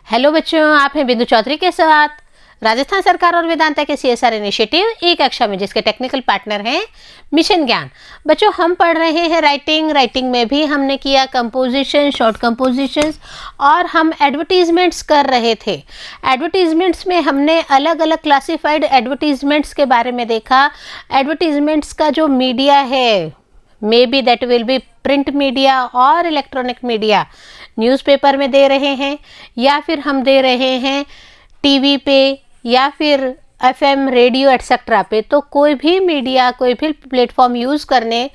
Hello बच्चों, आप हैं बिंदु चौधरी के साथ राजस्थान सरकार और वेदांता के सीएसआर इनिशिएटिव ई कक्षा में, जिसके टेक्निकल पार्टनर हैं मिशन ज्ञान। बच्चों, हम पढ़ रहे हैं राइटिंग में भी हमने किया कंपोजिशन, शॉर्ट कंपोजिशंस, और हम एडवर्टीजमेंट्स कर रहे थे। एडवर्टीजमेंट्स में हमने अलग अलग क्लासिफाइड एडवर्टीजमेंट्स के बारे में देखा। एडवर्टीजमेंट्स का जो मीडिया है, may be that will be print media और इलेक्ट्रॉनिक मीडिया, न्यूज़पेपर में दे रहे हैं या फिर हम दे रहे हैं टीवी पे या फिर एफएम रेडियो एटसेट्रा पे। तो कोई भी मीडिया, कोई भी प्लेटफॉर्म यूज़ करने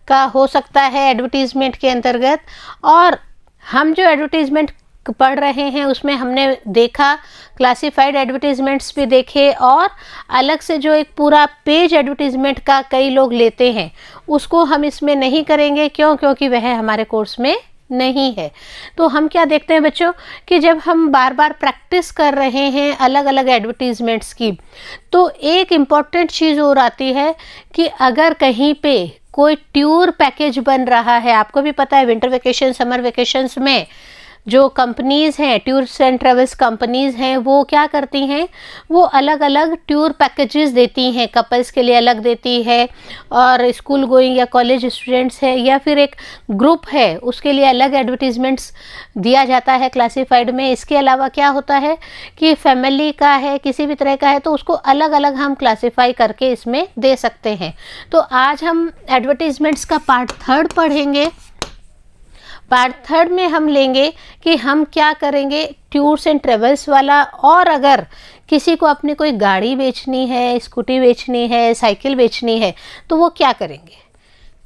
का हो सकता है एडवर्टीज़मेंट के अंतर्गत। और हम जो एडवर्टीज़मेंट पढ़ रहे हैं उसमें हमने देखा क्लासिफाइड एडवर्टीज़मेंट्स भी देखे, और अलग से जो एक पूरा पेज एडवर्टीज़मेंट का कई लोग लेते हैं उसको हम इसमें नहीं करेंगे। क्योंकि वह हमारे कोर्स में नहीं है। तो हम क्या देखते हैं बच्चों कि जब हम बार बार प्रैक्टिस कर रहे हैं अलग अलग एडवर्टीज़मेंट्स की, तो एक इम्पॉर्टेंट चीज़ और आती है कि अगर कहीं पे कोई टूर पैकेज बन रहा है, आपको भी पता है विंटर वेकेशन, समर वेकेशंस में जो कंपनीज़ हैं, टूर्स एंड ट्रेवल्स कंपनीज़ हैं, वो क्या करती हैं, वो अलग अलग टूर पैकेजेस देती हैं। कपल्स के लिए अलग देती है, और स्कूल गोइंग या कॉलेज स्टूडेंट्स है या फिर एक ग्रुप है उसके लिए अलग एडवर्टीज़मेंट्स दिया जाता है क्लासिफाइड में। इसके अलावा क्या होता है कि फैमिली का है, किसी भी तरह का है, तो उसको अलग अलग हम क्लासीफाई करके इसमें दे सकते हैं। तो आज हम एडवर्टीज़मेंट्स का पार्ट 3 पढ़ेंगे। पार्ट 3 में हम लेंगे कि हम क्या करेंगे टूर्स एंड ट्रेवल्स वाला, और अगर किसी को अपनी कोई गाड़ी बेचनी है, स्कूटी बेचनी है, साइकिल बेचनी है, तो वो क्या करेंगे,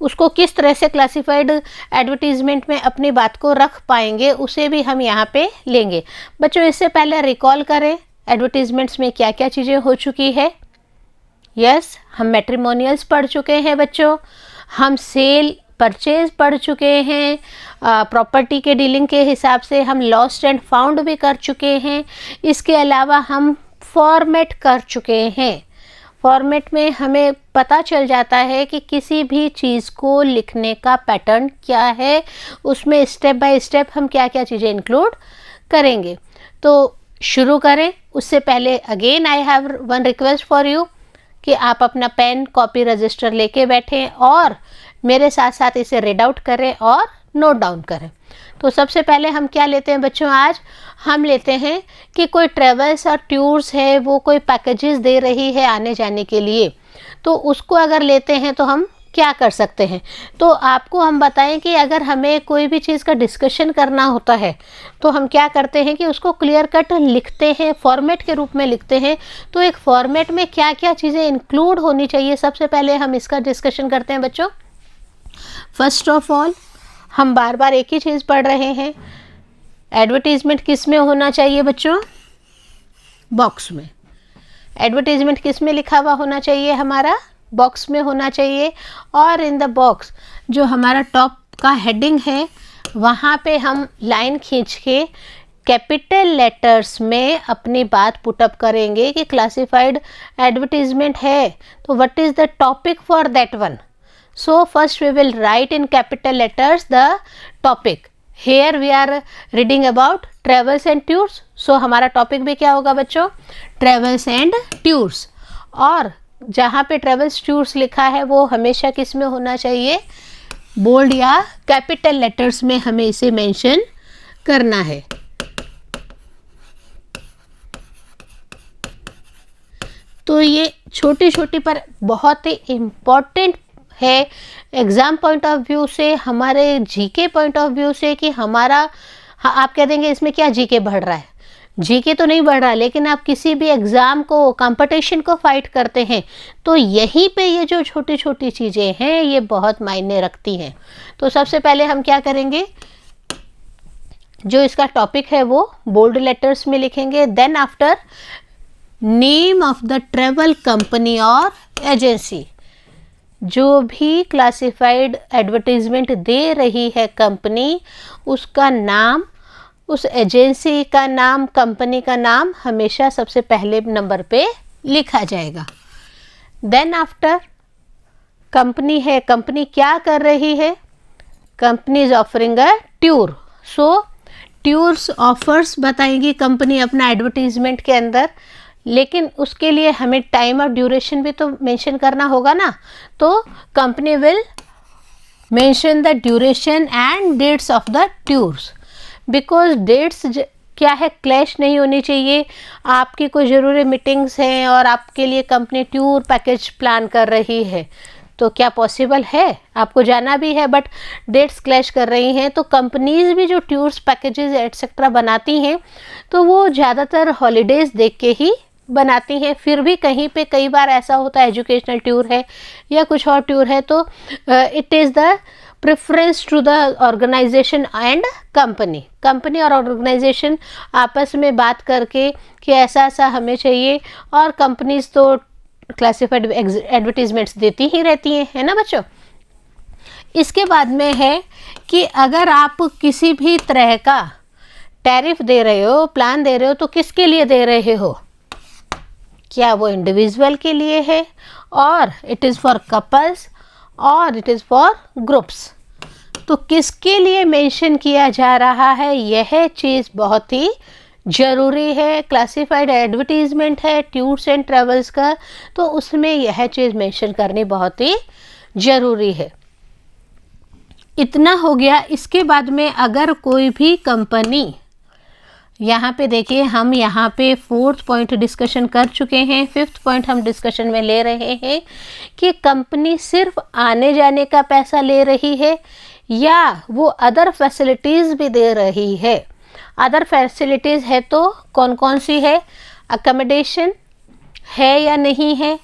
उसको किस तरह से क्लासिफाइड एडवर्टीज़मेंट में अपनी बात को रख पाएंगे, उसे भी हम यहाँ पे लेंगे। बच्चों, इससे पहले रिकॉल करें एडवर्टीज़मेंट्स में क्या क्या चीज़ें हो चुकी है। यस, हम मैट्रिमोनियल्स पढ़ चुके हैं बच्चों, हम सेल परचेज पढ़ चुके हैं, प्रॉपर्टी के डीलिंग के हिसाब से हम लॉस्ट एंड फाउंड भी कर चुके हैं। इसके अलावा हम फॉर्मेट कर चुके हैं। फॉर्मेट में हमें पता चल जाता है कि किसी भी चीज़ को लिखने का पैटर्न क्या है, उसमें स्टेप बाय स्टेप हम क्या क्या चीज़ें इंक्लूड करेंगे। तो शुरू करें उससे पहले again I have one request for you कि आप अपना पेन, कॉपी, रजिस्टर लेके बैठें और मेरे साथ साथ इसे रीड आउट करें और नोट डाउन करें। तो सबसे पहले हम क्या लेते हैं बच्चों, आज हम लेते हैं कि कोई ट्रेवल्स और टूर्स है, वो कोई पैकेजेस दे रही है आने जाने के लिए, तो उसको अगर लेते हैं तो हम क्या कर सकते हैं। तो आपको हम बताएं कि अगर हमें कोई भी चीज़ का डिस्कशन करना होता है तो हम क्या करते हैं कि उसको क्लियर कट लिखते हैं, फॉर्मेट के रूप में लिखते हैं। तो एक फॉर्मेट में क्या क्या चीज़ें इंक्लूड होनी चाहिए, सबसे पहले हम इसका डिस्कशन करते हैं बच्चों। फर्स्ट ऑफ ऑल, हम बार बार एक ही चीज़ पढ़ रहे हैं, एडवर्टीज़मेंट किस में होना चाहिए बच्चों, बॉक्स में। एडवर्टीज़मेंट किस में लिखा हुआ होना चाहिए, हमारा बॉक्स में होना चाहिए। और इन द बॉक्स जो हमारा टॉप का हेडिंग है, वहाँ पे हम लाइन खींच के कैपिटल लेटर्स में अपनी बात पुटअप करेंगे कि क्लासिफाइड एडवर्टीज़मेंट है तो what is the topic for that one. So first we will write in capital letters the topic. Here we are reading about travels and tours. So हमारा topic भी क्या होगा बच्चों, travels and tours। और जहाँ पे travels tours लिखा है वो हमेशा किस में होना चाहिए, बोल्ड या कैपिटल लेटर्स में हमें इसे मेंशन करना है। तो ये छोटी छोटी पर बहुत ही इम्पॉर्टेंट है एग्ज़ाम पॉइंट ऑफ व्यू से, हमारे जीके पॉइंट ऑफ व्यू से कि हमारा, हाँ आप कह देंगे इसमें क्या जीके बढ़ रहा है, जीके तो नहीं बढ़ रहा, लेकिन आप किसी भी एग्ज़ाम को, कंपटीशन को फाइट करते हैं तो यहीं पे ये जो छोटी छोटी चीज़ें हैं ये बहुत मायने रखती हैं। तो सबसे पहले हम क्या करेंगे, जो इसका टॉपिक है वो बोल्ड लेटर्स में लिखेंगे। Then after name of the travel company और एजेंसी, जो भी क्लासिफाइड एडवर्टीज़मेंट दे रही है कंपनी, उसका नाम, उस एजेंसी का नाम, कंपनी का नाम हमेशा सबसे पहले नंबर पे लिखा जाएगा। देन आफ्टर कंपनी है, कंपनी क्या कर रही है, company is offering a tour, so tours offers बताएंगी कंपनी अपना एडवर्टीजमेंट के अंदर, लेकिन उसके लिए हमें टाइम और ड्यूरेशन भी तो मेंशन करना होगा ना। तो company will mention the duration and dates of the tours, because dates क्या है, क्लैश नहीं होनी चाहिए। आपकी कोई ज़रूरी मीटिंग्स हैं और आपके लिए कंपनी टूर पैकेज प्लान कर रही है, तो क्या पॉसिबल है, आपको जाना भी है बट डेट्स क्लैश कर रही हैं। तो कंपनीज भी जो टूर्स पैकेजेस एटसेट्रा बनाती हैं तो वो ज़्यादातर हॉलीडेज़ देख के ही बनाती हैं। फिर भी कहीं पे कई बार ऐसा होता है एजुकेशनल टूर है या कुछ और टूर है, तो it is the preference to the organisation and company और ऑर्गेनाइजेशन आपस में बात करके कि ऐसा ऐसा हमें चाहिए, और कंपनीज तो क्लासिफाइड एडवर्टीजमेंट्स देती ही रहती हैं, है ना बच्चों। इसके बाद में है कि अगर आप किसी भी तरह का टैरिफ दे रहे हो, प्लान दे रहे हो, तो किसके लिए दे रहे हो, क्या वो इंडिविजुअल के लिए है, और इट इज़ फॉर कपल्स, और इट इज़ फॉर ग्रुप्स। तो किसके लिए मेंशन किया जा रहा है, यह चीज़ बहुत ही ज़रूरी है। क्लासिफाइड एडवर्टीजमेंट है टूर्स एंड ट्रेवल्स का, तो उसमें यह चीज़ मेंशन करनी बहुत ही ज़रूरी है। इतना हो गया। इसके बाद में अगर कोई भी कंपनी, यहाँ पे देखिए हम यहाँ पे 4th पॉइंट डिस्कशन कर चुके हैं, 5th पॉइंट हम डिस्कशन में ले रहे हैं कि कंपनी सिर्फ आने जाने का पैसा ले रही है या वो अदर फैसिलिटीज़ भी दे रही है। अदर फैसिलिटीज़ है तो कौन कौन सी है, अकोमोडेशन है या नहीं है,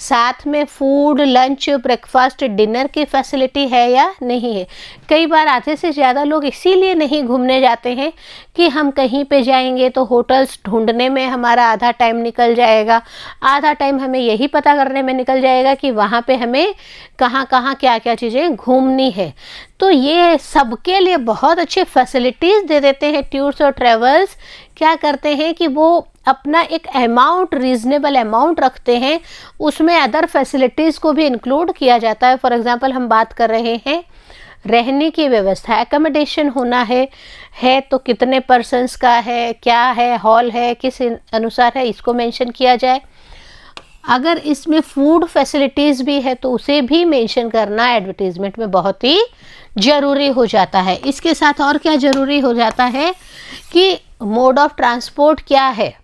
साथ में फूड, लंच, ब्रेकफास्ट, डिनर की फैसिलिटी है या नहीं है। कई बार आधे से ज़्यादा लोग इसीलिए नहीं घूमने जाते हैं कि हम कहीं पे जाएंगे तो होटल्स ढूंढने में हमारा आधा टाइम निकल जाएगा, आधा टाइम हमें यही पता करने में निकल जाएगा कि वहाँ पे हमें कहाँ कहाँ क्या क्या चीज़ें घूमनी है। तो ये सबके लिए बहुत अच्छी फैसिलिटीज़ दे देते हैं टूर्स और ट्रेवल्स। क्या करते हैं कि वो अपना एक अमाउंट, रीजनेबल अमाउंट रखते हैं, उसमें अदर फैसिलिटीज़ को भी इंक्लूड किया जाता है। फॉर एग्जांपल हम बात कर रहे हैं रहने की व्यवस्था, एकोमोडेशन होना है तो कितने पर्सन्स का है, क्या है, हॉल है, किस अनुसार है, इसको मेंशन किया जाए। अगर इसमें फूड फैसिलिटीज़ भी है तो उसे भी मेंशन करना एडवर्टीजमेंट में बहुत ही ज़रूरी हो जाता है। इसके साथ और क्या ज़रूरी हो जाता है कि मोड ऑफ ट्रांसपोर्ट क्या है,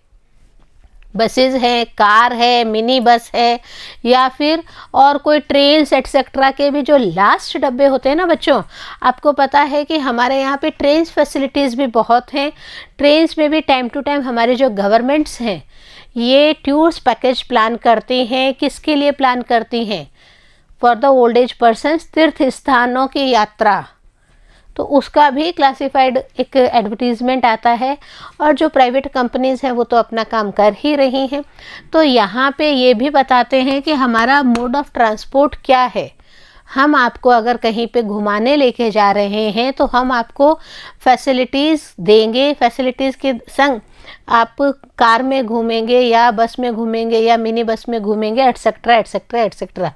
बसेस है, कार है, मिनी बस है, या फिर और कोई ट्रेन्स एटसेट्रा के भी जो लास्ट डब्बे होते हैं ना बच्चों, आपको पता है कि हमारे यहाँ पे ट्रेन्स फैसिलिटीज़ भी बहुत हैं। ट्रेन्स में भी टाइम टू टाइम हमारे जो गवर्नमेंट्स हैं ये टूर्स पैकेज प्लान करती हैं। किसके लिए प्लान करती हैं, for the old age persons, तीर्थ स्थानों की यात्रा, तो उसका भी क्लासिफाइड एक एडवर्टीजमेंट आता है। और जो प्राइवेट कंपनीज़ हैं वो तो अपना काम कर ही रही हैं। तो यहाँ पे ये भी बताते हैं कि हमारा मोड ऑफ ट्रांसपोर्ट क्या है। हम आपको अगर कहीं पे घुमाने लेके जा रहे हैं तो हम आपको फैसिलिटीज़ देंगे, फैसिलिटीज़ के संग आप कार में घूमेंगे या बस में घूमेंगे या मिनी बस में घूमेंगे, एटसेट्रा एटसेट्रा एटसेट्रा।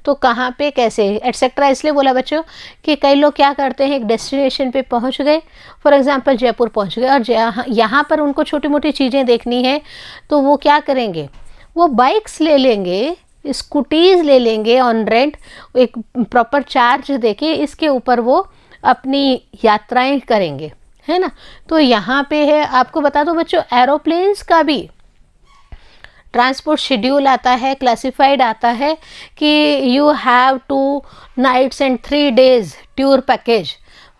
तो कहाँ पे कैसे एटसेट्रा इसलिए बोला बच्चों कि कई लोग क्या करते हैं, एक डेस्टिनेशन पे पहुँच गए, फॉर एग्जांपल जयपुर पहुँच गए, और यहाँ पर उनको छोटी मोटी चीज़ें देखनी है तो वो क्या करेंगे, वो बाइक्स ले लेंगे, स्कूटीज़ ले लेंगे ऑन रेंट, एक प्रॉपर चार्ज देके इसके ऊपर वो अपनी यात्राएं करेंगे, है ना। तो यहाँ पे है, आपको बता दो बच्चों, एरोप्लेन्स का भी ट्रांसपोर्ट शेड्यूल आता है, क्लासिफाइड आता है कि you have 2 nights and 3 days tour package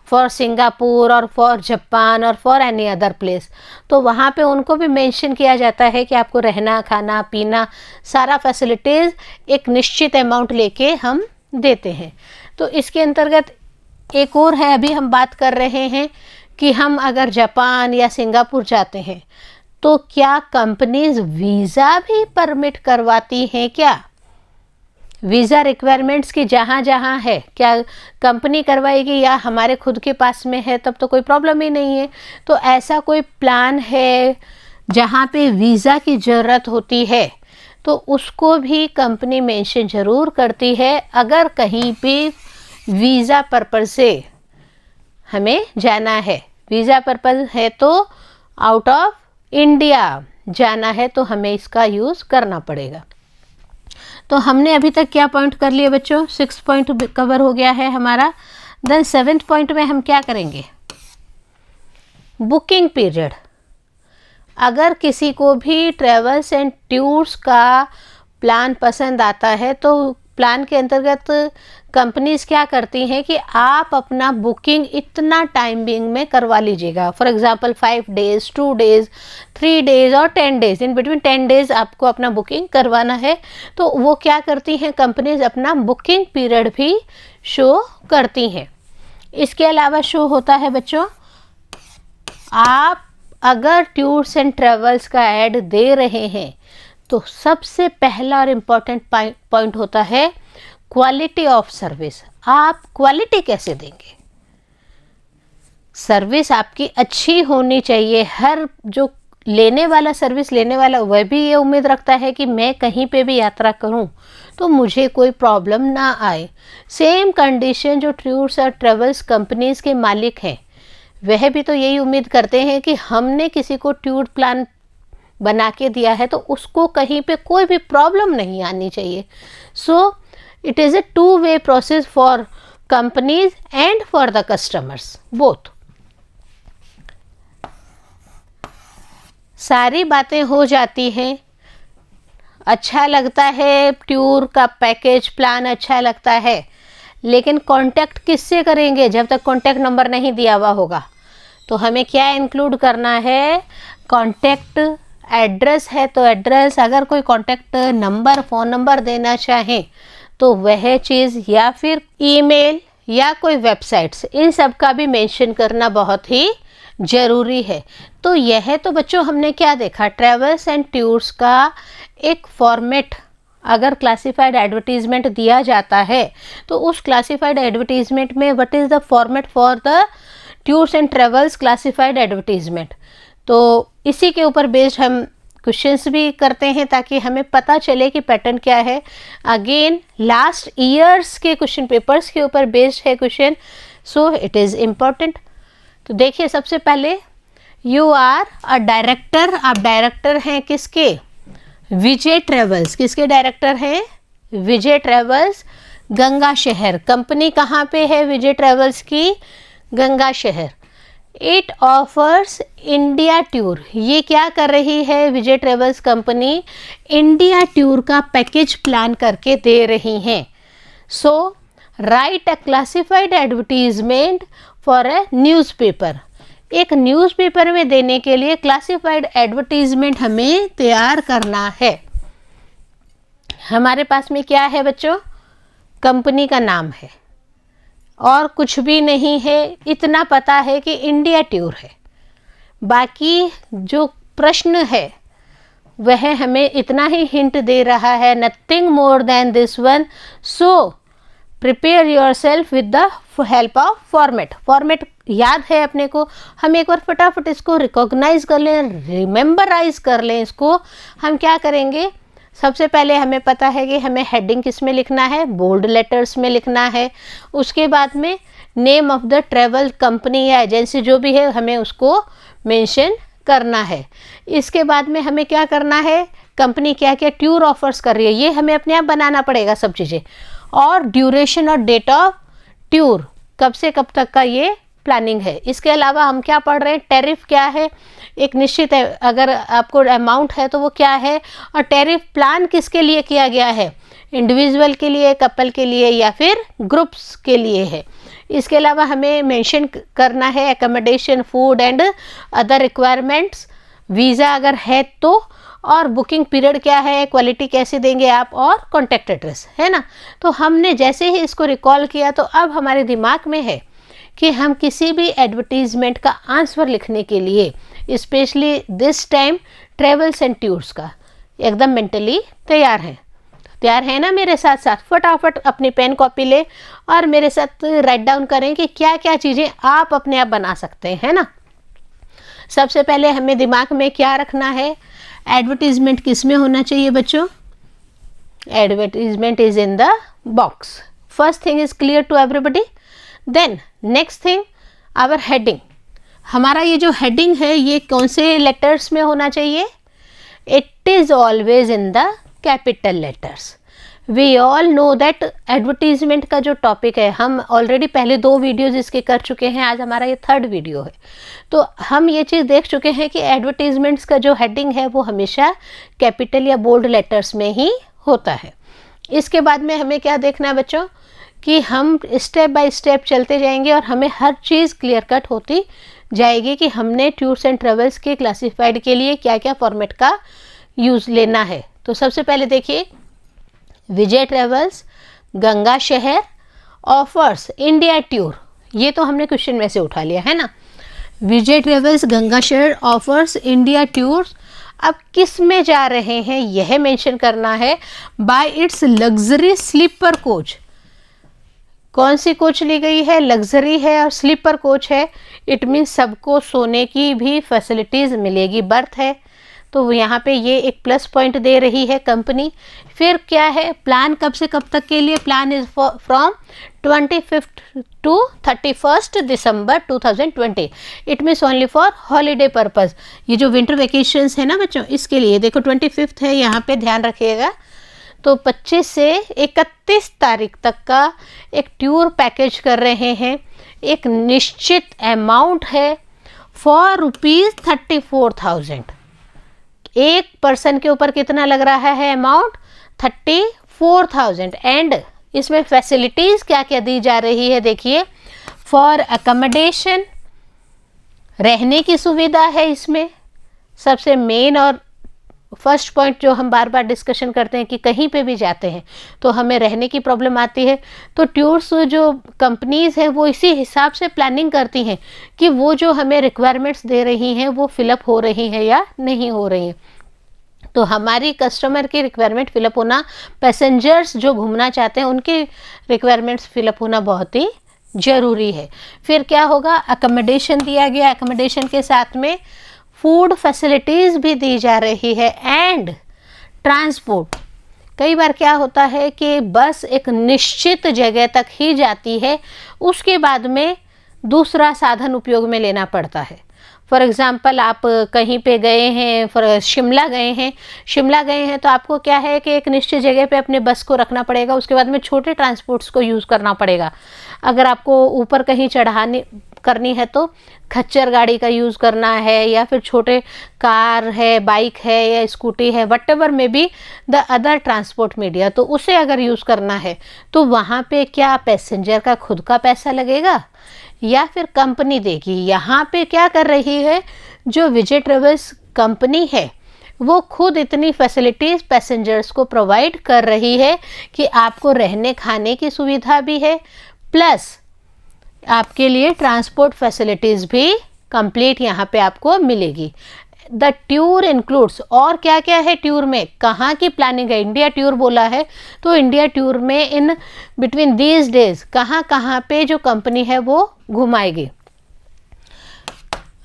for Singapore और फॉर जापान और फॉर एनी अदर प्लेस। तो वहाँ पे उनको भी मेंशन किया जाता है कि आपको रहना, खाना, पीना, सारा फैसिलिटीज़ एक निश्चित अमाउंट लेके हम देते हैं। तो इसके अंतर्गत एक और है, अभी हम बात कर रहे हैं कि हम अगर जापान या सिंगापुर जाते हैं तो क्या कंपनीज वीज़ा भी परमिट करवाती हैं क्या, वीज़ा रिक्वायरमेंट्स की जहाँ जहाँ है क्या कंपनी करवाएगी या हमारे खुद के पास में है तब तो कोई प्रॉब्लम ही नहीं है। तो ऐसा कोई प्लान है जहाँ पे वीज़ा की ज़रूरत होती है तो उसको भी कंपनी मेंशन ज़रूर करती है। अगर कहीं पे वीज़ा पर्पज़ से हमें जाना है वीज़ा पर्पज़ है तो आउट ऑफ इंडिया जाना है तो हमें इसका यूज़ करना पड़ेगा। तो हमने अभी तक क्या पॉइंट कर लिए बच्चों? 6 पॉइंट कवर हो गया है हमारा। देन 7th पॉइंट में हम क्या करेंगे? Booking period. अगर किसी को भी ट्रेवल्स एंड टूर्स का प्लान पसंद आता है तो प्लान के अंतर्गत कंपनीज क्या करती हैं कि आप अपना बुकिंग इतना टाइमिंग में करवा लीजिएगा। For example 5 days, 2 days, 3 days और 10 डेज, इन बिटवीन 10 डेज आपको अपना बुकिंग करवाना है। तो वो क्या करती हैं कंपनीज? अपना बुकिंग पीरियड भी शो करती हैं। इसके अलावा शो होता है बच्चों, आप अगर टूर्स एंड ट्रेवल्स का ऐड दे रहे हैं तो सबसे पहला और इम्पॉर्टेंट पॉइंट होता है क्वालिटी ऑफ सर्विस। आप क्वालिटी कैसे देंगे? सर्विस आपकी अच्छी होनी चाहिए। हर जो लेने वाला, सर्विस लेने वाला, वह भी ये उम्मीद रखता है कि मैं कहीं पे भी यात्रा करूं तो मुझे कोई प्रॉब्लम ना आए। सेम कंडीशन जो टूर्स और ट्रेवल्स कंपनीज के मालिक हैं वह भी तो यही उम्मीद करते हैं कि हमने किसी को टूर प्लान बना के दिया है तो उसको कहीं पे कोई भी प्रॉब्लम नहीं आनी चाहिए। So it is a 2-way process for companies and for the customers both. सारी बातें हो जाती हैं, अच्छा लगता है, टूर का पैकेज प्लान अच्छा लगता है, लेकिन कांटेक्ट किससे करेंगे जब तक कांटेक्ट नंबर नहीं दिया हुआ होगा? तो हमें क्या इंक्लूड करना है? कांटेक्ट एड्रेस है तो एड्रेस, अगर कोई कांटेक्ट नंबर, फ़ोन नंबर देना चाहें तो वह चीज़, या फिर ईमेल या कोई वेबसाइट्स, इन सब का भी मेंशन करना बहुत ही ज़रूरी है। तो यह तो बच्चों हमने क्या देखा? ट्रेवल्स एंड टूर्स का एक फॉर्मेट। अगर क्लासिफाइड एडवर्टीजमेंट दिया जाता है तो उस क्लासिफाइड एडवर्टीजमेंट में what is the format for the tours and travels classified advertisement. तो इसी के ऊपर बेस्ड हम क्वेश्चंस भी करते हैं ताकि हमें पता चले कि पैटर्न क्या है। अगेन लास्ट ईयर्स के क्वेश्चन पेपर्स के ऊपर बेस्ड है question, so it is important. तो देखिए, सबसे पहले यू आर अ डायरेक्टर। आप डायरेक्टर हैं किसके? विजय ट्रेवल्स। किसके डायरेक्टर हैं? विजय ट्रेवल्स, गंगा शहर। कंपनी कहाँ पे है विजय ट्रेवल्स की? गंगा शहर। It offers India tour. ये क्या कर रही है Vijay travels company? India tour का पैकेज प्लान करके दे रही हैं। So write a classified advertisement for a newspaper. एक न्यूज़पेपर में देने के लिए क्लासिफाइड एडवर्टीजमेंट हमें तैयार करना है। हमारे पास में क्या है बच्चों? कंपनी का नाम है और कुछ भी नहीं है, इतना पता है कि इंडिया टूर है। बाकी जो प्रश्न है वह हमें इतना ही हिंट दे रहा है, nothing more than this one. So prepare your self with the help of format. Format याद है अपने को, हम एक बार फटाफट इसको रिकॉग्नाइज कर लें, रिमेंबराइज कर लें इसको। हम क्या करेंगे? सबसे पहले हमें पता है कि हमें हेडिंग किस में लिखना है? बोल्ड लेटर्स में लिखना है। उसके बाद में name of the travel company या एजेंसी जो भी है हमें उसको मेंशन करना है। इसके बाद में हमें क्या करना है? कंपनी क्या क्या टूर ऑफर्स कर रही है ये हमें अपने आप बनाना पड़ेगा सब चीज़ें। और ड्यूरेशन और डेट ऑफ टूर, कब से कब तक का ये प्लानिंग है। इसके अलावा हम क्या पढ़ रहे हैं? टैरिफ क्या है? एक निश्चित है, अगर आपको अमाउंट है तो वो क्या है, और टैरिफ प्लान किसके लिए किया गया है? इंडिविजुअल के लिए, कपल के लिए या फिर ग्रुप्स के लिए है। इसके अलावा हमें मेंशन करना है accommodation, food and other requirements, visa अगर है तो, और बुकिंग पीरियड क्या है, क्वालिटी कैसे देंगे आप, और कॉन्टैक्ट एड्रेस, है ना। तो हमने जैसे ही इसको रिकॉल किया तो अब हमारे दिमाग में है कि हम किसी भी एडवर्टीजमेंट का आंसर लिखने के लिए, specially this time travels and tours का, एकदम मेंटली तैयार हैं। तैयार है ना मेरे साथ साथ? फटाफट अपनी पेन कॉपी ले और मेरे साथ राइट डाउन करें कि क्या क्या चीज़ें आप अपने आप बना सकते हैं ना। सबसे पहले हमें दिमाग में क्या रखना है? एडवर्टीजमेंट किस में होना चाहिए बच्चों? Advertisement is in the box. First thing is clear to everybody. Then next thing, our heading. हमारा ये जो हेडिंग है ये कौन से लेटर्स में होना चाहिए? It is always in the capital letters. We all know that advertisement का जो टॉपिक है, हम ऑलरेडी पहले 2 वीडियोज इसके कर चुके हैं, आज हमारा ये 3rd वीडियो है। तो हम ये चीज़ देख चुके हैं कि एडवर्टीजमेंट्स का जो हेडिंग है वो हमेशा कैपिटल या बोल्ड लेटर्स में ही होता है। इसके बाद में हमें क्या देखना है बच्चों, कि हम स्टेप बाय स्टेप चलते जाएंगे और हमें हर चीज़ क्लियर कट होती जाएगी कि हमने टूर्स एंड ट्रेवल्स के क्लासिफाइड के लिए क्या क्या फॉर्मेट का यूज़ लेना है। तो सबसे पहले देखिए, विजय ट्रेवल्स गंगा शहर ऑफर्स इंडिया टूर, ये तो हमने क्वेश्चन में से उठा लिया है ना। विजय ट्रेवल्स गंगा शहर ऑफर्स इंडिया टूर, अब किस में जा रहे हैं यह मेंशन करना है। By its luxury sleeper coach, कौन सी कोच ली गई है? लग्जरी है और स्लीपर कोच है। इट मीन्स सबको सोने की भी फैसिलिटीज़ मिलेगी, बर्थ है, तो यहाँ पे ये एक प्लस पॉइंट दे रही है कंपनी। फिर क्या है, प्लान कब से कब तक के लिए? Plan is from 25 to 31 December 2020। It means only for holiday purpose. ये जो विंटर वेकेशंस है ना बच्चों, इसके लिए देखो 25 है, यहाँ पे ध्यान रखिएगा। तो 25 से 31 तारीख तक का एक टूर पैकेज कर रहे हैं। एक निश्चित अमाउंट है फॉर ₹34,000। एक पर्सन के ऊपर कितना लग रहा है अमाउंट? 34,000। एंड इसमें फैसिलिटीज़ क्या क्या दी जा रही है देखिए। फॉर अकोमोडेशन, रहने की सुविधा है इसमें। सबसे मेन और फर्स्ट पॉइंट जो हम बार बार डिस्कशन करते हैं कि कहीं पे भी जाते हैं तो हमें रहने की प्रॉब्लम आती है, तो टूर्स जो कंपनीज़ हैं वो इसी हिसाब से प्लानिंग करती हैं कि वो जो हमें रिक्वायरमेंट्स दे रही हैं वो फिलअप हो रही हैं या नहीं हो रही हैं। तो हमारी कस्टमर की रिक्वायरमेंट फिलअप होना, पैसेंजर्स जो घूमना चाहते हैं उनकी रिक्वायरमेंट्स फिलअप होना बहुत ही ज़रूरी है। फिर क्या होगा, अकोमोडेशन दिया गया, अकोमोडेशन के साथ में फूड फैसिलिटीज़ भी दी जा रही है एंड ट्रांसपोर्ट। कई बार क्या होता है कि बस एक निश्चित जगह तक ही जाती है, उसके बाद में दूसरा साधन उपयोग में लेना पड़ता है। फॉर एग्ज़ाम्पल आप कहीं पे गए हैं, फॉर शिमला गए हैं तो आपको क्या है कि एक निश्चित जगह पे अपने बस को रखना पड़ेगा, उसके बाद में छोटे ट्रांसपोर्ट्स को यूज़ करना पड़ेगा। अगर आपको ऊपर कहीं चढ़ाने करनी है तो खच्चर गाड़ी का यूज़ करना है, या फिर छोटे कार है, बाइक है या स्कूटी है, वट एवर में be the other transport media, तो उसे अगर यूज़ करना है तो वहाँ पे क्या पैसेंजर का खुद का पैसा लगेगा या फिर कंपनी देगी? यहाँ पे क्या कर रही है जो विजय ट्रेवल्स कंपनी है वो खुद इतनी फैसिलिटीज़ पैसेंजर्स को प्रोवाइड कर रही है कि आपको रहने खाने की सुविधा भी है, प्लस आपके लिए ट्रांसपोर्ट फैसिलिटीज़ भी कंप्लीट यहाँ पे आपको मिलेगी। द टूर इंक्लूड्स, और क्या क्या है टूर में, कहाँ की प्लानिंग है? इंडिया टूर बोला है तो इंडिया टूर में इन बिटवीन दीज डेज कहाँ कहाँ पे जो कंपनी है वो घुमाएगी।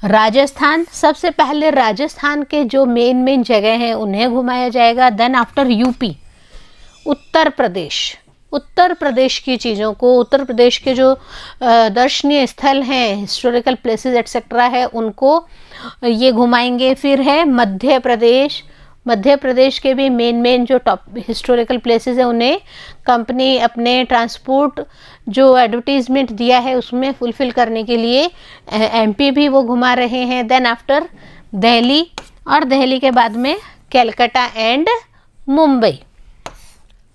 राजस्थान, सबसे पहले राजस्थान के जो मेन जगह हैं उन्हें घुमाया जाएगा। Then after UP, Uttar Pradesh की चीज़ों को, उत्तर प्रदेश के जो दर्शनीय स्थल हैं, हिस्टोरिकल प्लेसेस एट्सेट्रा है, उनको ये घुमाएंगे। फिर है मध्य प्रदेश के भी मेन जो टॉप हिस्टोरिकल प्लेसेस हैं उन्हें कंपनी अपने ट्रांसपोर्ट जो एडवर्टीजमेंट दिया है उसमें फुलफ़िल करने के लिए एमपी भी वो घुमा रहे हैं। देन आफ्टर दिल्ली, और दिल्ली के बाद में कलकत्ता एंड मुंबई,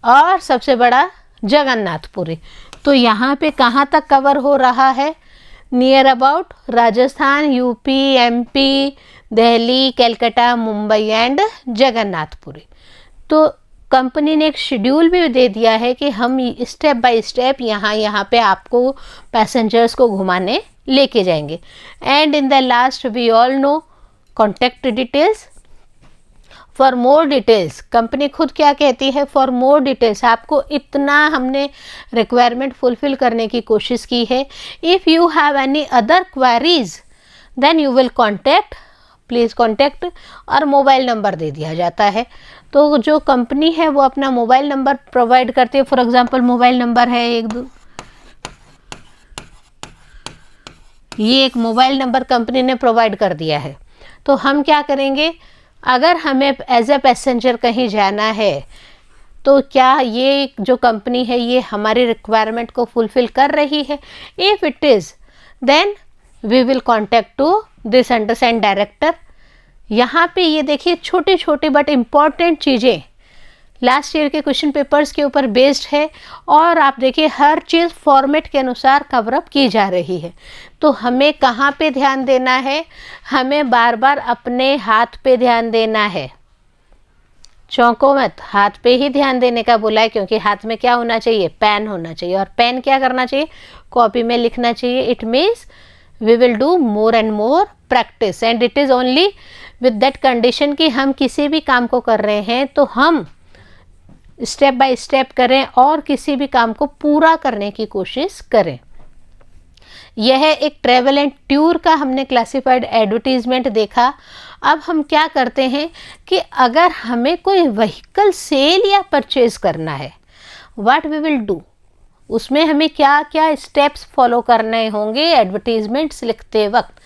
और सबसे बड़ा जगन्नाथपुरी। तो यहाँ पे कहाँ तक कवर हो रहा है? Near about Rajasthan, UP, MP, Delhi, Calcutta, Mumbai and Jagannathpuri. तो कंपनी ने एक शेड्यूल भी दे दिया है कि हम स्टेप बाय स्टेप यहाँ पे आपको पैसेंजर्स को घुमाने लेके जाएंगे। And in the last we all know contact details. For more details, company खुद क्या कहती है? फॉर मोर डिटेल्स, आपको इतना हमने रिक्वायरमेंट फुलफ़िल करने की कोशिश की है। If you have any other queries then you will contact, please contact, और मोबाइल नंबर दे दिया जाता है। तो जो कंपनी है वो अपना मोबाइल नंबर प्रोवाइड करती है। फॉर एग्ज़ाम्पल मोबाइल नंबर है ये एक मोबाइल नंबर कंपनी ने प्रोवाइड कर दिया है। तो हम क्या करेंगे, अगर हमें एज ए पैसेंजर कहीं जाना है तो क्या ये जो कंपनी है ये हमारी रिक्वायरमेंट को फुलफिल कर रही है। If it is then we will contact to this understand director. यहाँ पे ये देखिए छोटे छोटे बट इम्पॉर्टेंट चीज़ें लास्ट ईयर के क्वेश्चन पेपर्स के ऊपर बेस्ड है, और आप देखिए हर चीज़ फॉर्मेट के अनुसार कवरअप की जा रही है। तो हमें कहाँ पे ध्यान देना है, हमें बार बार अपने हाथ पे ध्यान देना है। चौंको मत, हाथ पे ही ध्यान देने का बोला है, क्योंकि हाथ में क्या होना चाहिए, पेन होना चाहिए। और पेन क्या करना चाहिए, कॉपी में लिखना चाहिए। It means we will do more and more practice, and it is only with that condition कि हम किसी भी काम को कर रहे हैं तो हम स्टेप बाय स्टेप करें और किसी भी काम को पूरा करने की कोशिश करें। यह एक ट्रैवल एंड टूर का हमने क्लासिफाइड एडवर्टीजमेंट देखा। अब हम क्या करते हैं कि अगर हमें कोई व्हीकल सेल या परचेज करना है, व्हाट वी विल डू, उसमें हमें क्या क्या स्टेप्स फॉलो करने होंगे एडवर्टीजमेंट्स लिखते वक्त।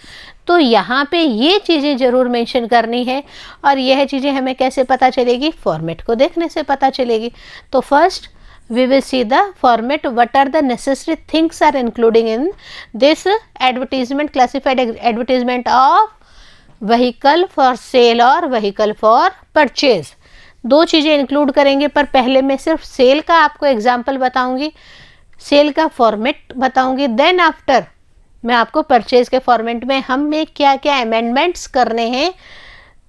तो यहाँ पे ये चीज़ें ज़रूर मेंशन करनी है, और यह चीज़ें हमें कैसे पता चलेगी, फॉर्मेट को देखने से पता चलेगी। तो first we will see the format, what are the necessary things are including in this advertisement, classified advertisement of vehicle for sale और vehicle for purchase। दो चीज़ें इंक्लूड करेंगे, पर पहले मैं सिर्फ सेल का आपको एग्जाम्पल बताऊंगी, सेल का फॉर्मेट बताऊंगी। देन आफ्टर मैं आपको परचेज के फॉर्मेट में हमें क्या क्या अमेंडमेंट्स करने हैं।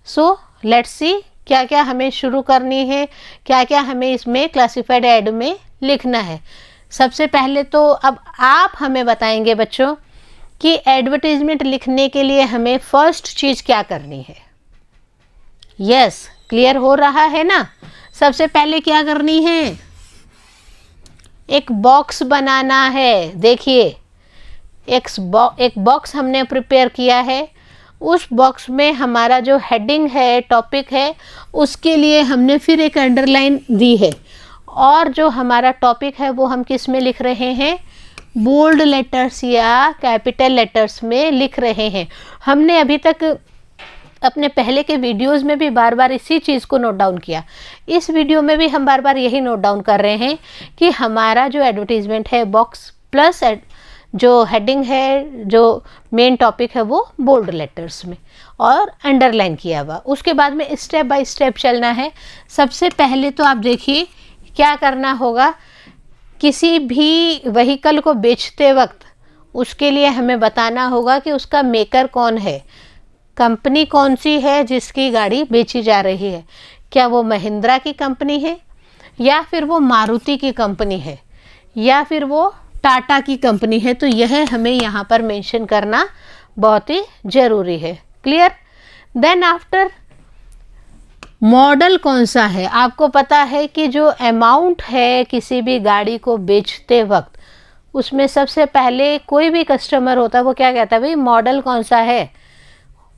सो लेट्स सी क्या क्या हमें शुरू करनी है, क्या क्या हमें इसमें क्लासिफाइड ऐड में लिखना है। सबसे पहले तो अब आप हमें बताएंगे बच्चों कि एडवर्टीजमेंट लिखने के लिए हमें फर्स्ट चीज़ क्या करनी है। यस, क्लियर हो रहा है ना। सबसे पहले क्या करनी है, एक बॉक्स बनाना है। देखिए एक बॉक्स हमने प्रिपेयर किया है, उस बॉक्स में हमारा जो हेडिंग है, टॉपिक है, उसके लिए हमने फिर एक अंडरलाइन दी है, और जो हमारा टॉपिक है वो हम किस में लिख रहे हैं, बोल्ड लेटर्स या कैपिटल लेटर्स में लिख रहे हैं। हमने अभी तक अपने पहले के वीडियोस में भी बार बार इसी चीज़ को नोट डाउन किया। इस वीडियो में भी हम बार बार यही नोट डाउन कर रहे हैं कि हमारा जो एडवर्टीजमेंट है बॉक्स प्लस जो हेडिंग है, जो मेन टॉपिक है, वो बोल्ड लेटर्स में और अंडरलाइन किया हुआ। उसके बाद में स्टेप बाय स्टेप चलना है। सबसे पहले तो आप देखिए क्या करना होगा, किसी भी व्हीकल को बेचते वक्त उसके लिए हमें बताना होगा कि उसका मेकर कौन है, कंपनी कौन सी है जिसकी गाड़ी बेची जा रही है। क्या वो महिंद्रा की कंपनी है, या फिर वो मारुति की कंपनी है, या फिर वो टाटा की कंपनी है। तो यह हमें यहाँ पर मेंशन करना बहुत ही ज़रूरी है। क्लियर। देन आफ्टर मॉडल कौन सा है। आपको पता है कि जो अमाउंट है किसी भी गाड़ी को बेचते वक्त, उसमें सबसे पहले कोई भी कस्टमर होता है वो क्या कहता है, भाई मॉडल कौन सा है।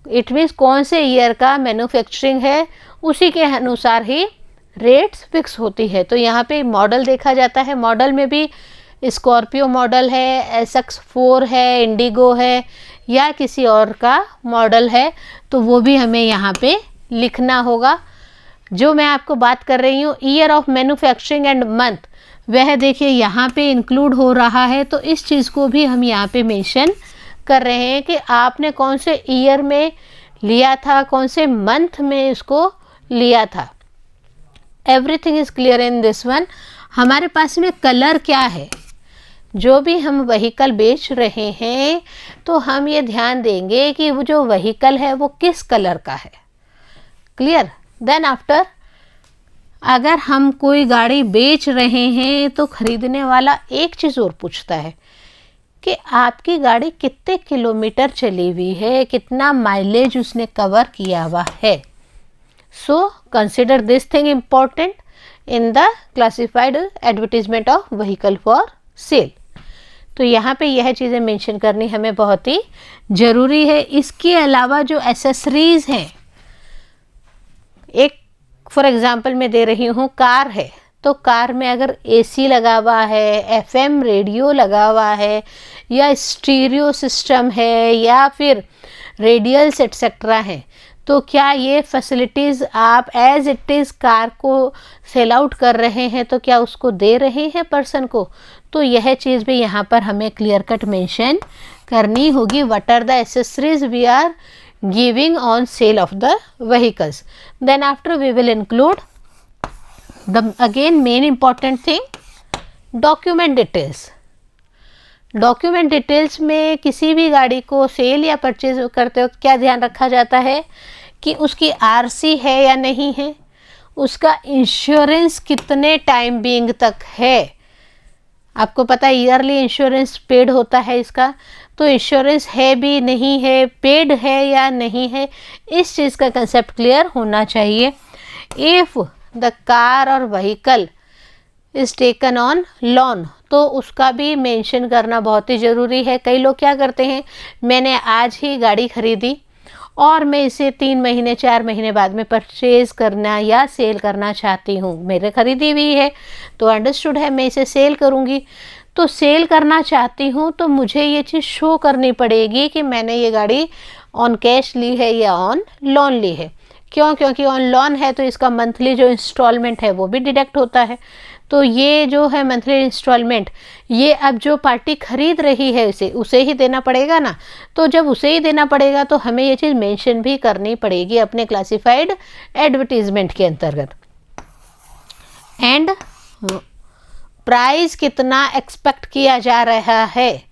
इट मीन्स कौन से ईयर का मैन्युफैक्चरिंग है, उसी के अनुसार ही रेट्स फिक्स होती है। तो यहाँ पे मॉडल देखा जाता है। मॉडल में भी स्कॉर्पियो मॉडल है, SX4 है, इंडिगो है, या किसी और का मॉडल है, तो वो भी हमें यहाँ पे लिखना होगा। जो मैं आपको बात कर रही हूँ year of manufacturing and month, वह देखिए यहाँ पे इंक्लूड हो रहा है। तो इस चीज़ को भी हम यहाँ पे मेंशन कर रहे हैं कि आपने कौन से ईयर में लिया था, कौन से मंथ में इसको लिया था। Everything is clear in this one. हमारे पास में कलर क्या है, जो भी हम व्हीकल बेच रहे हैं तो हम ये ध्यान देंगे कि वो जो व्हीकल है वो किस कलर का है। क्लियर। देन आफ्टर अगर हम कोई गाड़ी बेच रहे हैं तो खरीदने वाला एक चीज़ और पूछता है कि आपकी गाड़ी कितने किलोमीटर चली हुई है, कितना माइलेज उसने कवर किया हुआ है। So consider this thing important in the classified advertisement of vehicle for sale. तो यहाँ पे यह चीज़ें मेंशन करनी हमें बहुत ही ज़रूरी है। इसके अलावा जो एसेसरीज़ हैं, एक फॉर एग्जांपल मैं दे रही हूँ, कार है तो कार में अगर एसी लगा हुआ है, एफएम रेडियो लगा हुआ है, या स्टीरियो सिस्टम है, या फिर रेडियल्स एटसेट्रा हैं, तो क्या ये फैसिलिटीज़ आप एज इट इज़ कार को सेल आउट कर रहे हैं, तो क्या उसको दे रहे हैं पर्सन को? तो यह चीज़ भी यहाँ पर हमें क्लियर कट मेंशन करनी होगी। What are the accessories we are giving on sale of the vehicles. Then after we will include the again main important thing, document details. Document details में किसी भी गाड़ी को सेल या परचेज करते वक्त क्या ध्यान रखा जाता है कि उसकी आरसी है या नहीं है, उसका इंश्योरेंस कितने टाइम बीइंग तक है। आपको पता है ईयरली इंश्योरेंस पेड होता है इसका, तो इंश्योरेंस है भी नहीं है, पेड है या नहीं है, इस चीज़ का कंसेप्ट क्लियर होना चाहिए। इफ़ द कार और vehicle is taken on loan, तो उसका भी मेंशन करना बहुत ही ज़रूरी है। कई लोग क्या करते हैं, मैंने आज ही गाड़ी खरीदी और मैं इसे 3 महीने 4 महीने बाद में परचेज करना या सेल करना चाहती हूँ, मेरे खरीदी हुई है तो अंडरस्टूड है मैं इसे सेल करूँगी, तो सेल करना चाहती हूँ तो मुझे ये चीज़ शो करनी पड़ेगी कि मैंने ये गाड़ी ऑन कैश ली है या ऑन लोन ली है। क्यों? क्योंकि ऑन लोन है तो इसका मंथली जो इंस्टॉलमेंट है वो भी डिडक्ट होता है। तो ये जो है मंथली इंस्टॉलमेंट, ये अब जो पार्टी खरीद रही है उसे ही देना पड़ेगा ना, तो जब उसे ही देना पड़ेगा तो हमें ये चीज़ मेंशन भी करनी पड़ेगी अपने क्लासिफाइड एडवर्टीजमेंट के अंतर्गत। एंड प्राइस कितना एक्सपेक्ट किया जा रहा है,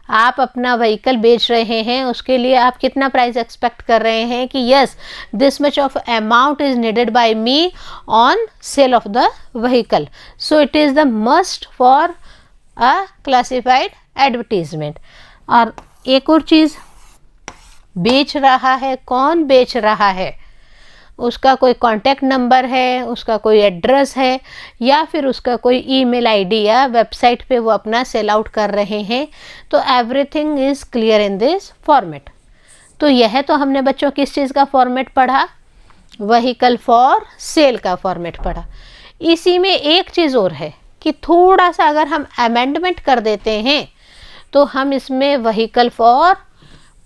आप अपना व्हीकल बेच रहे हैं उसके लिए आप कितना प्राइस एक्सपेक्ट कर रहे हैं कि yes this much of amount is needed bye me on sale of the vehicle, so it is the must for a classified advertisement. और एक और चीज़, बेच रहा है, कौन बेच रहा है, उसका कोई कॉन्टैक्ट नंबर है, उसका कोई एड्रेस है, या फिर उसका कोई ईमेल आईडी या वेबसाइट पे वो अपना सेल आउट कर रहे हैं, तो everything is clear in this format. तो यह तो हमने बच्चों किस चीज़ का फॉर्मेट पढ़ा, व्हीकल फॉर सेल का फॉर्मेट पढ़ा। इसी में एक चीज़ और है कि थोड़ा सा अगर हम अमेंडमेंट कर देते हैं तो हम इसमें व्हीकल फॉर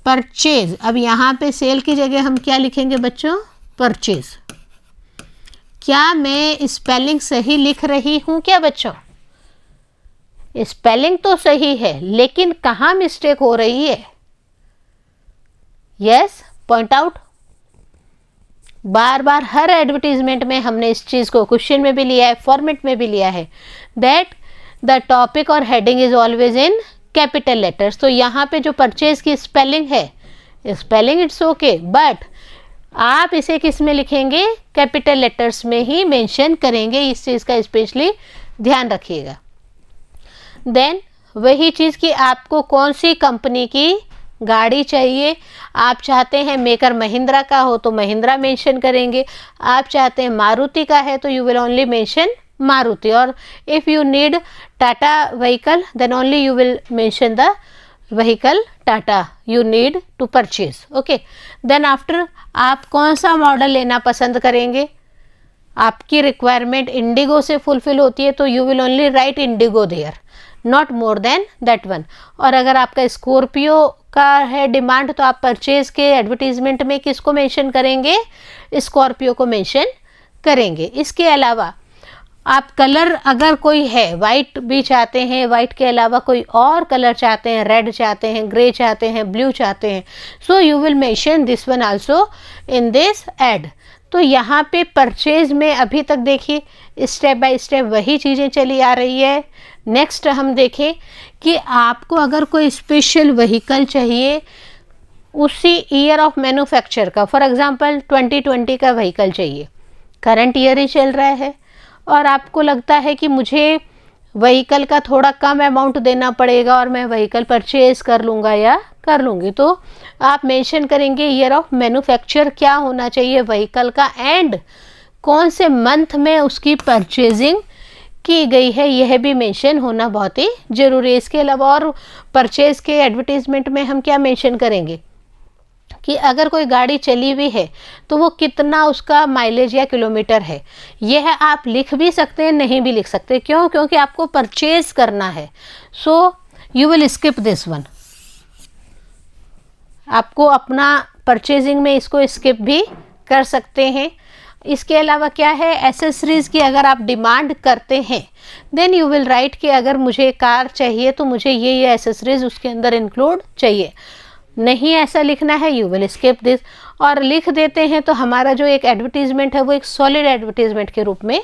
परचेज, अब यहाँ पे सेल की जगह हम क्या लिखेंगे बच्चों, परचेज। क्या मैं स्पेलिंग सही लिख रही हूं क्या बच्चों? स्पेलिंग तो सही है लेकिन कहाँ मिस्टेक हो रही है? Yes, point out. बार बार हर एडवर्टीजमेंट में हमने इस चीज़ को क्वेश्चन में भी लिया है, फॉर्मेट में भी लिया है, दैट द टॉपिक और heading is always in capital letters. तो यहाँ पे जो परचेज की स्पेलिंग है, स्पेलिंग इट्स ओके, बट आप इसे किस में लिखेंगे, कैपिटल लेटर्स में ही मेंशन करेंगे, इस चीज़ का स्पेशली ध्यान रखिएगा। देन वही चीज़ कि आपको कौन सी कंपनी की गाड़ी चाहिए, आप चाहते हैं मेकर महिंद्रा का हो तो महिंद्रा मेंशन करेंगे, आप चाहते हैं मारुति का है तो you will only mention Maruti, और if you need Tata vehicle then only you will mention the vehicle Tata you need to purchase. Okay, then after आप कौन सा मॉडल लेना पसंद करेंगे, आपकी रिक्वायरमेंट इंडिगो से फुलफिल होती है तो you will only write indigo there, not more than that one. और अगर आपका स्कॉर्पियो का है डिमांड तो आप परचेज के एडवर्टीजमेंट में किसको मेंशन करेंगे, स्कॉर्पियो को मेंशन करेंगे। इसके अलावा आप कलर अगर कोई है, वाइट भी चाहते हैं, वाइट के अलावा कोई और कलर चाहते हैं, रेड चाहते हैं, ग्रे चाहते हैं, ब्लू चाहते हैं, so you will mention this one also in this ad. तो यहाँ पे परचेज में अभी तक देखिए स्टेप बाय स्टेप वही चीज़ें चली आ रही है। नेक्स्ट हम देखें कि आपको अगर कोई स्पेशल व्हीकल चाहिए उसी ईयर ऑफ मैन्युफैक्चर का, फॉर एग्जांपल 2020 का व्हीकल चाहिए, करंट ईयर ही चल रहा है और आपको लगता है कि मुझे व्हीकल का थोड़ा कम अमाउंट देना पड़ेगा और मैं व्हीकल परचेज कर लूँगा या कर लूँगी, तो आप मेंशन करेंगे ईयर ऑफ मैन्युफैक्चर क्या होना चाहिए व्हीकल का एंड कौन से मंथ में उसकी परचेजिंग की गई है, यह भी मेंशन होना बहुत ही ज़रूरी है। इसके अलावा और परचेज के एडवर्टीजमेंट में हम क्या मेंशन करेंगे, कि अगर कोई गाड़ी चली हुई है तो वो कितना उसका माइलेज या किलोमीटर है, यह आप लिख भी सकते हैं, नहीं भी लिख सकते। क्यों? क्योंकि आपको परचेज करना है। सो you will skip this one. आपको अपना परचेजिंग में इसको स्किप भी कर सकते हैं। इसके अलावा क्या है, एसेसरीज की अगर आप डिमांड करते हैं देन यू विल राइट कि अगर मुझे कार चाहिए तो मुझे ये एसेसरीज उसके अंदर इंक्लूड चाहिए। नहीं ऐसा लिखना है, यू विल स्किप दिस। और लिख देते हैं तो हमारा जो एक एडवर्टीजमेंट है वो एक सॉलिड एडवर्टीजमेंट के रूप में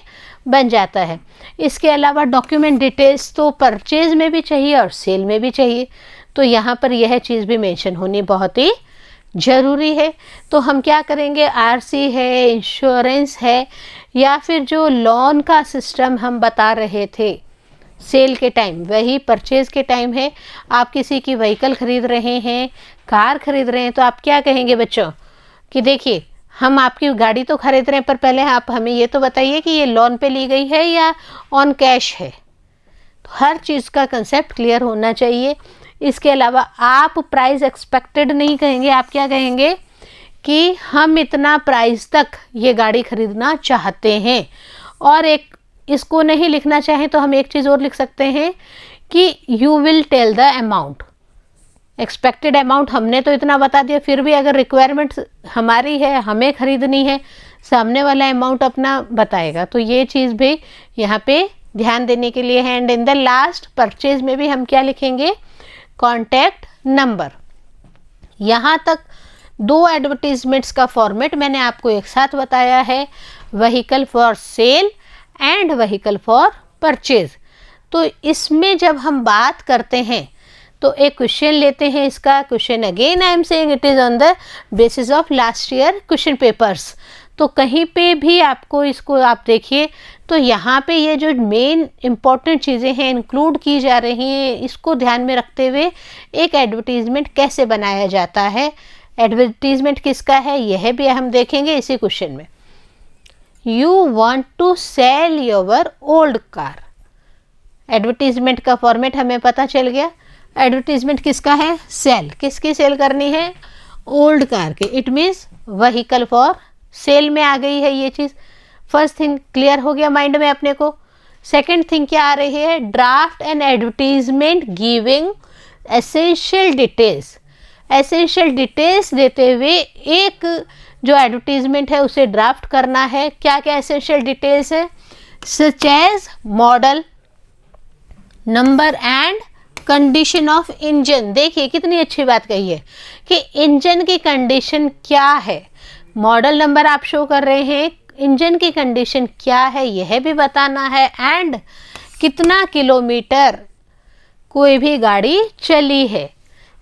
बन जाता है। इसके अलावा डॉक्यूमेंट डिटेल्स तो परचेज में भी चाहिए और सेल में भी चाहिए, तो यहाँ पर यह चीज़ भी मेंशन होनी बहुत ही ज़रूरी है। तो हम क्या करेंगे, आरसी है, इंश्योरेंस है, या फिर जो लोन का सिस्टम हम बता रहे थे सेल के टाइम, वही परचेज के टाइम है। आप किसी की व्हीकल खरीद रहे हैं, कार खरीद रहे हैं, तो आप क्या कहेंगे बच्चों कि देखिए हम आपकी गाड़ी तो खरीद रहे हैं, पर पहले आप हमें ये तो बताइए कि ये लोन पे ली गई है या ऑन कैश है। तो हर चीज़ का कंसेप्ट क्लियर होना चाहिए। इसके अलावा आप प्राइस एक्सपेक्टेड नहीं कहेंगे, आप क्या कहेंगे कि हम इतना प्राइस तक ये गाड़ी खरीदना चाहते हैं। और एक इसको नहीं लिखना चाहें तो हम एक चीज़ और लिख सकते हैं कि you will tell the amount. Expected amount हमने तो इतना बता दिया, फिर भी अगर रिक्वायरमेंट हमारी है, हमें खरीदनी है, सामने वाला अमाउंट अपना बताएगा। तो ये चीज़ भी यहाँ पे ध्यान देने के लिए है। And in the last purchase में भी हम क्या लिखेंगे, कॉन्टैक्ट नंबर। यहाँ तक 2 एडवर्टीजमेंट्स का फॉर्मेट मैंने आपको एक साथ बताया है, vehicle for sale and vehicle for purchase. तो इसमें जब हम बात करते हैं तो एक क्वेश्चन लेते हैं। इसका question again I am saying it is on the basis of last year question papers. तो कहीं पे भी आपको इसको आप देखिए तो यहाँ पे ये जो मेन इम्पॉर्टेंट चीज़ें हैं इंक्लूड की जा रही हैं, इसको ध्यान में रखते हुए एक एडवर्टीजमेंट कैसे बनाया जाता है, एडवर्टीजमेंट किसका है, यह भी हम देखेंगे इसी क्वेश्चन में। You want to sell your old car. Advertisement का फॉर्मेट हमें पता चल गया। एडवर्टीजमेंट किसका है, सेल। किसकी सेल करनी है, ओल्ड कार के। It means vehicle for sale में आ गई है ये चीज़। फर्स्ट थिंग क्लियर हो गया माइंड में अपने को। सेकंड थिंग क्या आ रही है, draft an advertisement giving essential details. Essential details देते हुए एक जो एडवर्टीजमेंट है उसे ड्राफ्ट करना है। क्या क्या एसेंशियल डिटेल्स है, such as model number and condition of engine. देखिए कितनी अच्छी बात कही है कि इंजन की कंडीशन क्या है, मॉडल नंबर आप शो कर रहे हैं, इंजन की कंडीशन क्या है यह भी बताना है, एंड कितना किलोमीटर कोई भी गाड़ी चली है।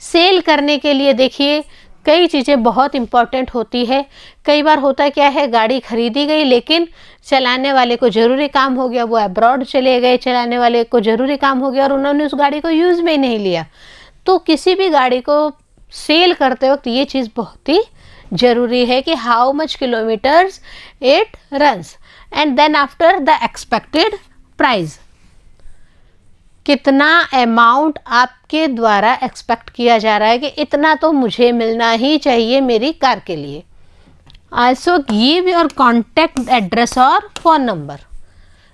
सेल करने के लिए देखिए कई चीज़ें बहुत इम्पॉर्टेंट होती है। कई बार होता क्या है, गाड़ी खरीदी गई लेकिन चलाने वाले को ज़रूरी काम हो गया, वो अब्रॉड चले गए, चलाने वाले को ज़रूरी काम हो गया और उन्होंने उस गाड़ी को यूज़ में नहीं लिया। तो किसी भी गाड़ी को सेल करते वक्त ये चीज़ बहुत ही ज़रूरी है कि how much kilometres it runs and then after the expected price. कितना अमाउंट आपके द्वारा एक्सपेक्ट किया जा रहा है कि इतना तो मुझे मिलना ही चाहिए मेरी कार के लिए। Also give your contact address और phone number.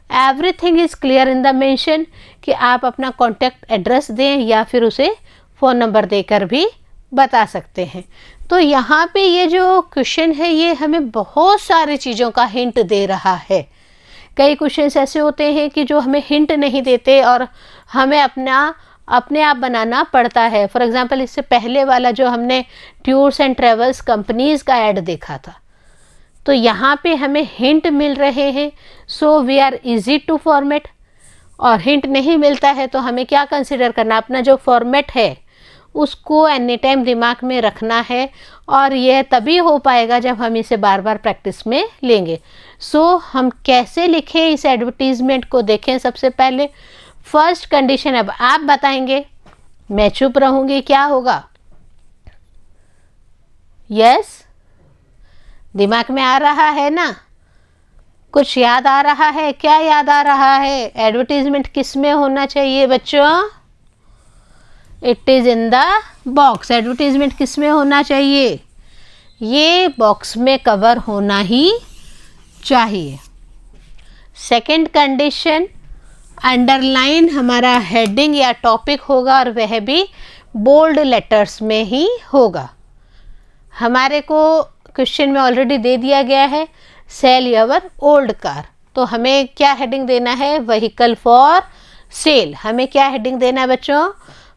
Everything is clear in the mention कि आप अपना कॉन्टैक्ट एड्रेस दें या फिर उसे फ़ोन नंबर देकर भी बता सकते हैं। तो यहाँ पे ये जो क्वेश्चन है ये हमें बहुत सारी चीज़ों का हिंट दे रहा है। कई क्वेश्चंस ऐसे होते हैं कि जो हमें हिंट नहीं देते और हमें अपने आप बनाना पड़ता है। फॉर एग्जांपल इससे पहले वाला जो हमने टूर्स एंड ट्रेवल्स कंपनीज़ का ऐड देखा था, तो यहाँ पे हमें हिंट मिल रहे हैं। So we are easy to format. और हिंट नहीं मिलता है तो हमें क्या कंसिडर करना, अपना जो फॉर्मेट है उसको एनी टाइम दिमाग में रखना है। और यह तभी हो पाएगा जब हम इसे बार बार प्रैक्टिस में लेंगे। सो हम कैसे लिखें इस एडवर्टीजमेंट को देखें। सबसे पहले फर्स्ट कंडीशन, अब आप बताएंगे, मैं चुप रहूंगी, क्या होगा। यस, दिमाग में आ रहा है ना, कुछ याद आ रहा है, क्या याद आ रहा है, एडवर्टीजमेंट किस में होना चाहिए बच्चों, it is in the box. Advertisement किस में होना चाहिए, ये बॉक्स में कवर होना ही चाहिए। सेकंड कंडीशन, अंडरलाइन हमारा हेडिंग या टॉपिक होगा और वह भी बोल्ड लेटर्स में ही होगा। हमारे को क्वेश्चन में ऑलरेडी दे दिया गया है सेल योर ओल्ड कार, तो हमें क्या हेडिंग देना है? Vehicle for sale. हमें क्या हेडिंग देना है बच्चों?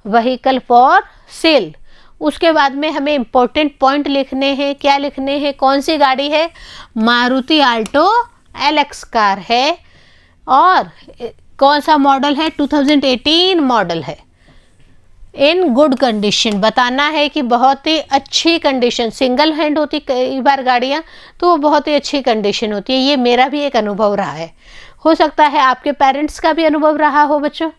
Vehicle for sale. उसके बाद में हमें इम्पोर्टेंट पॉइंट लिखने हैं। क्या लिखने हैं? कौन सी गाड़ी है? मारुति आल्टो एलएक्स कार है। और कौन सा मॉडल है? 2018 मॉडल है। इन गुड कंडीशन बताना है कि बहुत ही अच्छी कंडीशन, सिंगल हैंड होती कई बार गाड़ियाँ, तो वो बहुत ही अच्छी कंडीशन होती है। ये मेरा भी एक अनुभव रहा है, हो सकता है आपके पेरेंट्स का भी अनुभव रहा हो बच्चों।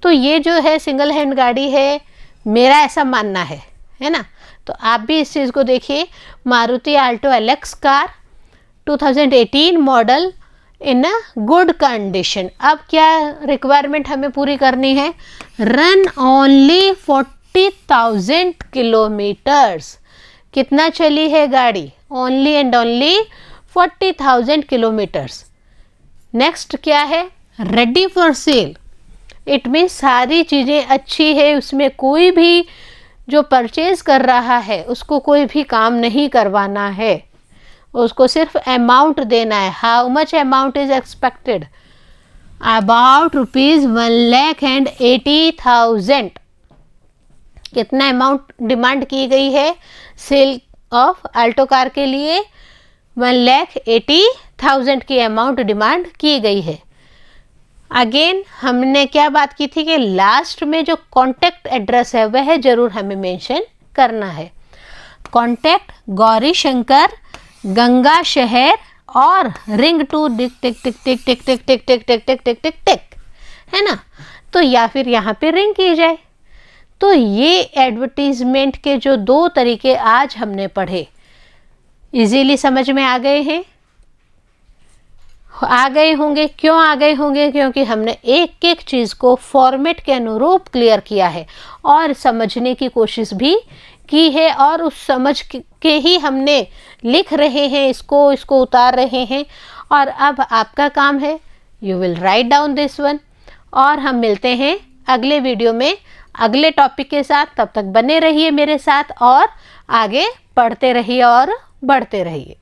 तो ये जो है सिंगल हैंड गाड़ी है, मेरा ऐसा मानना है ना। तो आप भी इस चीज़ को देखिए, Maruti Alto LX car 2018 model in a good condition. अब क्या रिक्वायरमेंट हमें पूरी करनी है? Run only 40,000 kilometres. कितना चली है गाड़ी? Only and only 40,000 kilometres. Next क्या है? Ready for sale. It mean सारी चीज़ें अच्छी है, उसमें कोई भी जो परचेज कर रहा है उसको कोई भी काम नहीं करवाना है, उसको सिर्फ अमाउंट देना है। How much amount is expected? About ₹1,80,000। कितना अमाउंट डिमांड की गई है सेल ऑफ अल्टो कार के लिए? 1,80,000 की अमाउंट डिमांड की गई है। अगेन हमने क्या बात की थी कि लास्ट में जो कॉन्टैक्ट एड्रेस है वह जरूर हमें मेंशन करना है। कॉन्टैक्ट गौरी शंकर, गंगा शहर और रिंग टू टिक टिक टिक टिक टिक टिक टिक टिक टिक टिक टिक टिक टिक, है ना। तो या फिर यहाँ पे रिंग की जाए। तो ये एडवर्टीजमेंट के जो 2 तरीके आज हमने पढ़े, इजीली समझ में आ गए हैं? आ गए होंगे। क्यों आ गए होंगे? क्योंकि हमने एक एक चीज़ को फॉर्मेट के अनुरूप क्लियर किया है और समझने की कोशिश भी की है, और उस समझ के ही हमने लिख रहे हैं, इसको उतार रहे हैं। और अब आपका काम है, you will write down this one. और हम मिलते हैं अगले वीडियो में अगले टॉपिक के साथ। तब तक बने रहिए मेरे साथ और आगे पढ़ते रहिए और बढ़ते रहिए।